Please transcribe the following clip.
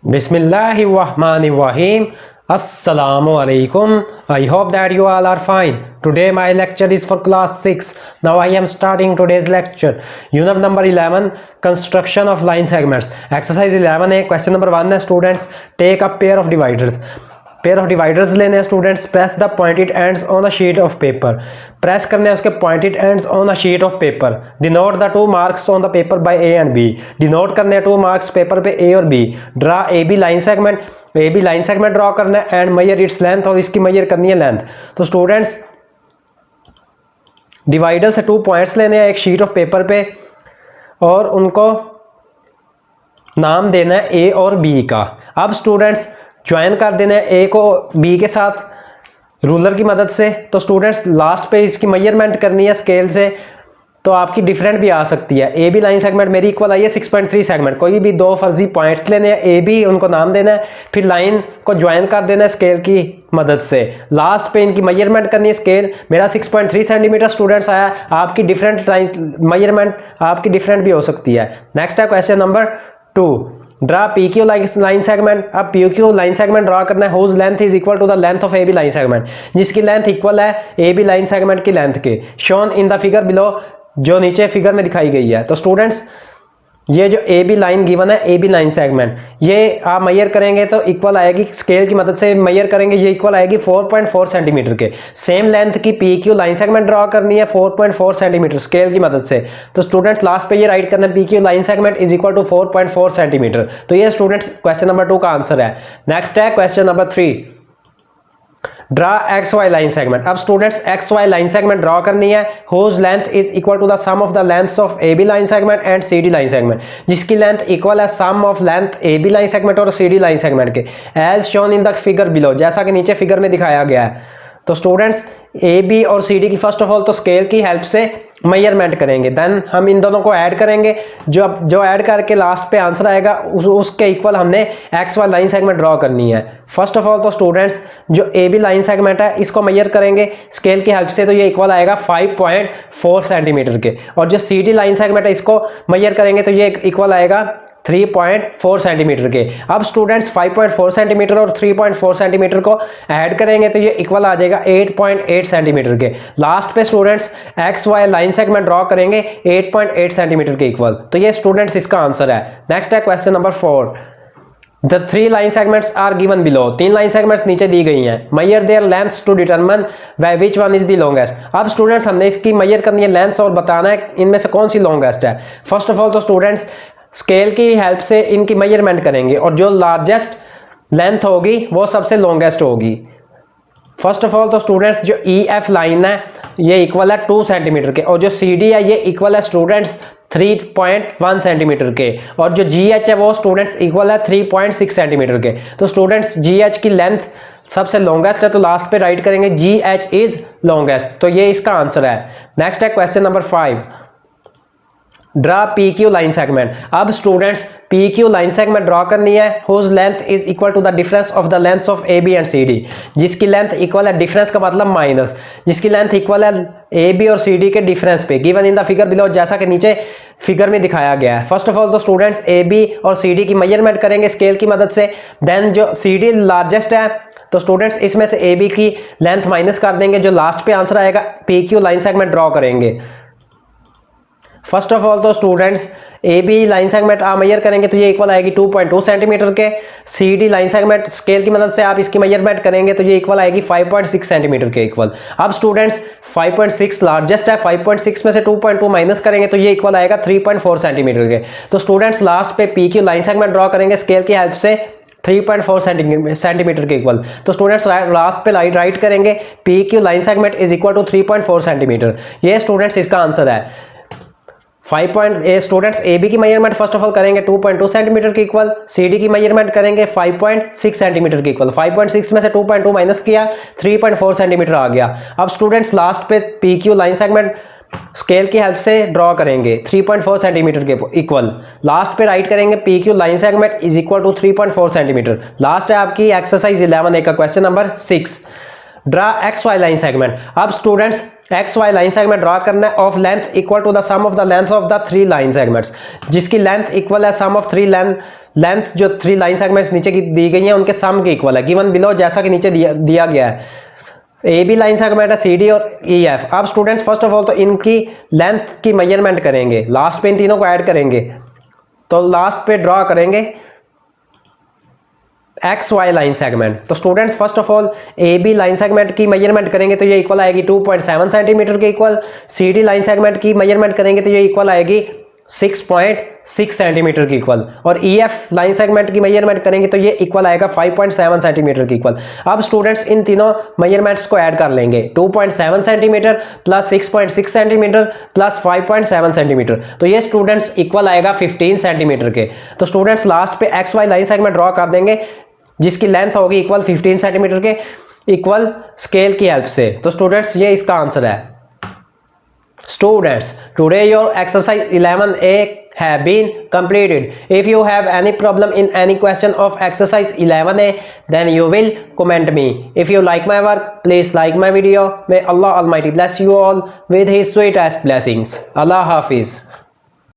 Bismillahirrahmanirrahim. Assalamu alaikum. I hope that you all are fine. Today my lecture is for class 6. Now I am starting today's lecture. Unit number 11, construction of line segments. Exercise 11 है. Question number 1 है students. Take a pair of dividers. Pair of dividers लेने हैं students. Press the pointed ends on a sheet of paper. Press करने हैं उसके pointed ends on a sheet of paper. Denote the two marks on the paper by A and B. Denote करने हैं two marks paper पे A और B. Draw A B line segment. A B line segment draw करना है and major its length, और इसकी major करनी है लेंथ. तो स्टूडेंट्स डिवाइडर से 2 पॉइंट्स लेने हैं एक शीट ऑफ पेपर पे और उनको नाम देना है ए और बी का. अब स्टूडेंट्स ज्वाइन कर देना है ए को बी के साथ रूलर की मदद से. तो स्टूडेंट्स लास्ट पे इसकी मेजरमेंट करनी है स्केल से, तो आपकी डिफरेंट भी आ सकती है. ए बी लाइन सेगमेंट मेरी इक्वल आई है 6.3 सेगमेंट. कोई भी 2 फर्जी पॉइंट्स लेने हैं ए बी, उनको नाम देना है, फिर लाइन को ज्वाइन कर देना है स्केल की मदद से. लास्ट पे इनकी मेजरमेंट करनी है. स्केल मेरा 6.3 सेंटीमीटर स्टूडेंट्स आया. आपकी डिफरेंट लाइन मेजरमेंट आपकी डिफरेंट भी हो सकती है. नेक्स्ट है question number 2. Draw P Q line segment. अब P Q line segment draw करना है whose length is equal to the length of A B line segment, जिसकी लेंथ इक्वल है ए बी लाइन सेगमेंट की length के. Shown in the figure below, जो नीचे figure में दिखाई गई है. तो स्टूडेंट्स ये जो ए बी लाइन गिवन है ए बी लाइन सेगमेंट, ये आप मेजर करेंगे तो इक्वल आएगी, स्केल की मदद से मेजर करेंगे, ये इक्वल आएगी 4.4 सेंटीमीटर के. सेम लेंथ की P Q line segment draw करनी है 4.4 सेंटीमीटर स्केल की मदद से. तो स्टूडेंट्स लास्ट पे ये राइट करना है P Q line segment is equal to 4.4 centimetre. तो ये स्टूडेंट्स क्वेश्चन नंबर 2 का आंसर है. नेक्स्ट है question number 3. Draw X Y line segment. अब students X Y line segment draw करनी है whose length is equal to the sum of the lengths of A B line segment and C D line segment, जिसकी length equal है sum of length A B line segment और C D line segment के, as shown in the figure below, जैसा कि नीचे figure में दिखाया गया है. तो स्टूडेंट्स ए बी और सी डी की फर्स्ट ऑफ ऑल तो स्केल की हेल्प से मेजरमेंट करेंगे, देन हम इन दोनों को ऐड करेंगे. जो ऐड करके लास्ट पे आंसर आएगा उसके इक्वल हमने X Y line segment draw करनी है. फर्स्ट ऑफ ऑल तो स्टूडेंट्स जो ए बी लाइन सेगमेंट है इसको मेजर करेंगे स्केल की हेल्प से, तो ये इक्वल आएगा 5.4 सेंटीमीटर के. और जो सी डी लाइन सेगमेंट है इसको मेजर करेंगे तो ये इक्वल आएगा 3.4 सेंटीमीटर के. अब स्टूडेंट्स 5.4 सेंटीमीटर और 3.4 सेंटीमीटर को ऐड करेंगे तो ये इक्वल आ जाएगा 8.8 सेंटीमीटर के. लास्ट पे students X Y line segment draw करेंगे 8.8 सेंटीमीटर के इक्वल. तो ये स्टूडेंट्स इसका आंसर है. नेक्स्ट है question number 4. The 3 line segments are given below. 3 line segments नीचे दी गई हैं. Measure their lengths to determine which one is the longest. अब स्टूडेंट्स हमने इसकी मेजर करनी है लेंथ और बताना है इनमें से कौन सी लॉन्गेस्ट है. फर्स्ट ऑफ ऑल तो स्टूडेंट्स स्केल की हेल्प से इनकी मेजरमेंट करेंगे और जो लार्जेस्ट लेंथ होगी वो सबसे लॉन्गेस्ट होगी. फर्स्ट ऑफ ऑल तो स्टूडेंट्स जो ई एफ लाइन है ये इक्वल है 2 सेंटीमीटर के, और जो सी डी है ये इक्वल है स्टूडेंट्स 3.1 सेंटीमीटर के, और जो जी एच है वो स्टूडेंट्स इक्वल है 3.6 सेंटीमीटर के. तो स्टूडेंट्स जी एच की लेंथ सबसे लॉन्गेस्ट है, तो लास्ट पे राइट करेंगे जी एच इज लॉन्गेस्ट. तो ये इसका आंसर है. नेक्स्ट है question number 5. Draw P Q line segment. अब students P Q line segment draw करनी है whose length is equal to the difference of the lengths of A B and C D, जिसकी length equal है, difference का मतलब minus, जिसकी length equal है A B और सी डी के डिफरेंस पे, given in the figure below, जैसा कि नीचे फिगर में दिखाया गया है. फर्स्ट ऑफ ऑल तो स्टूडेंट्स ए बी और सी डी की मेजरमेंट करेंगे स्केल की मदद से. देन जो सी डी लार्जेस्ट है तो स्टूडेंट्स इसमें से ए बी की लेंथ माइनस कर देंगे, जो लास्ट पे आंसर आएगा P Q line segment draw करेंगे. फर्स्ट ऑफ ऑल तो students A B line segment आप मेजर करेंगे तो ये इक्वल आएगी 2.2 सेंटीमीटर के. C D line segment scale की मदद से आप इसकी मेजरमेंट करेंगे तो ये इक्वल आएगी 5.6 सेंटीमीटर के इक्वल. अब स्टूडेंट्स 5.6 लार्जेस्ट है, 5.6 में से 2.2 माइनस करेंगे तो ये इक्वल आएगा 3.4 सेंटीमीटर के. तो स्टूडेंट्स लास्ट पे P Q line segment draw करेंगे स्केल की हेल्प से 3.4 सेंटीमीटर के इक्वल. तो स्टूडेंट्स लास्ट पे राइट करेंगे P Q line segment is equal to 3.4 centimetre. ये स्टूडेंट्स इसका आंसर है. स्टूडेंट्स ए बी की मेजरमेंट फर्स्ट ऑफ ऑल करेंगे 2.2 सेंटीमीटर के इक्वल, सी डी की मेजरमेंट करेंगे 5.6 सेंटीमीटर के इक्वल. 5.6 में से 2.2 माइनस किया 3.4 सेंटीमीटर आ गया. अब स्टूडेंट्स लास्ट पे P Q line segment scale की हेल्प से ड्रॉ करेंगे 3.4 सेंटीमीटर के इक्वल. लास्ट पे राइट करेंगे P Q line segment is equal to 3.4 centimetre. Last है आपकी एक्सरसाइज 11A का question number 6. Draw X Y line segment. अब students X Y line segment draw करना है of length equal to the sum of the length of the 3 line segments, जिसकी length equal है sum of 3 length जो 3 line segments नीचे की दी गई हैं उनके सम के इक्वल है, गिवन बिलो, जैसा कि नीचे दिया गया है। ए बी लाइन सेगमेंट है, सी डी और ई एफ। अब स्टूडेंट्स फर्स्ट ऑफ ऑल तो इनकी लेंथ की मेजरमेंट करेंगे, लास्ट पे इन तीनों को ऐड करेंगे। तो लास्ट पे ड्रॉ करेंगे एक्स वाई लाइन सेगमेंट। तो students first of all A B line segment की मेजरमेंट करेंगे तो ये इक्वल आएगी 2.7 सेंटीमीटर के equal. C D line segment की मेजरमेंट करेंगे तो ये इक्वल आएगी 6.6 सेंटीमीटर की इक्वल। और ई एफ लाइन सेगमेंट की मेजरमेंट करेंगे तो ये इक्वल आएगा 5.7 सेंटीमीटर की इक्वल। अब स्टूडेंट्स इन तीनों मेजरमेंट्स को ऐड कर लेंगे, 2.7 centimetre plus 6.6 centimetre plus 5.7 centimetre, तो ये स्टूडेंट्स इक्वल आएगा 15 सेंटीमीटर के। तो स्टूडेंट्स लास्ट पे X Y line segment draw कर देंगे जिसकी लेंथ होगी इक्वल 15 सेंटीमीटर के इक्वल स्केल की हेल्प से। तो स्टूडेंट्स ये इसका आंसर है। Students, today your exercise 11A have been completed. If you have any problem in any question of exercise 11A, then you will comment me. If you like my work, please like my video. May Allah Almighty bless you all with His sweetest blessings. Allah Hafiz.